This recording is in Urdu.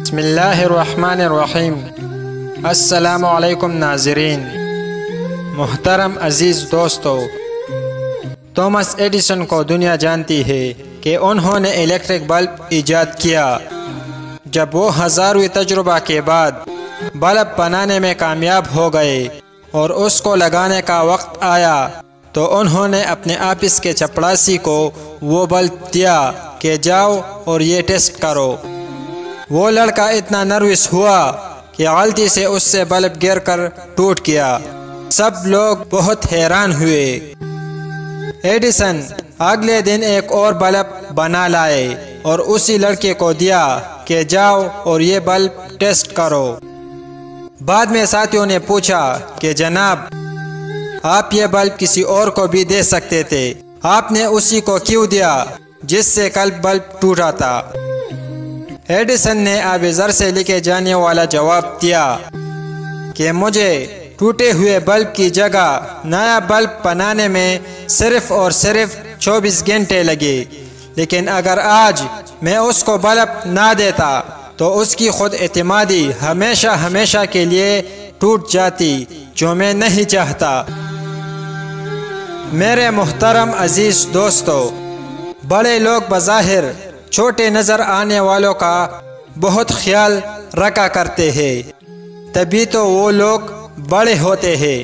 بسم اللہ الرحمن الرحیم۔ السلام علیکم ناظرین، محترم عزیز دوستو، تومس ایڈیسن کو دنیا جانتی ہے کہ انہوں نے الیکٹرک بلب ایجاد کیا۔ جب وہ ہزارویں تجربہ کے بعد بلب بنانے میں کامیاب ہو گئے اور اس کو لگانے کا وقت آیا تو انہوں نے اپنے آفس کے چپڑاسی کو وہ بلب دیا کہ جاؤ اور یہ ٹیسٹ کرو۔ وہ لڑکا اتنا نروس ہوا کہ غلطی سے اس سے بلب گر کر ٹوٹ گیا۔ سب لوگ بہت حیران ہوئے۔ ایڈیسن اگلے دن ایک اور بلب بنا لائے اور اسی لڑکے کو دیا کہ جاؤ اور یہ بلب ٹیسٹ کرو۔ بعد میں ساتھیوں نے پوچھا کہ جناب، آپ یہ بلب کسی اور کو بھی دے سکتے تھے، آپ نے اسی کو کیوں دیا جس سے کل بلب ٹوٹا تھا؟ ایڈیسن نے آب زر سے لکھے جانے والا جواب دیا کہ مجھے ٹوٹے ہوئے بلب کی جگہ نیا بلب بنانے میں صرف اور صرف 24 گھنٹے لگے، لیکن اگر آج میں اس کو بلب نہ دیتا تو اس کی خود اعتمادی ہمیشہ کے لیے ٹوٹ جاتی، جو میں نہیں چاہتا۔ میرے محترم عزیز دوستو، بڑے لوگ بظاہر چھوٹے نظر آنے والوں کا بہت خیال رکھا کرتے ہیں، تبھی تو وہ لوگ بڑے ہوتے ہیں۔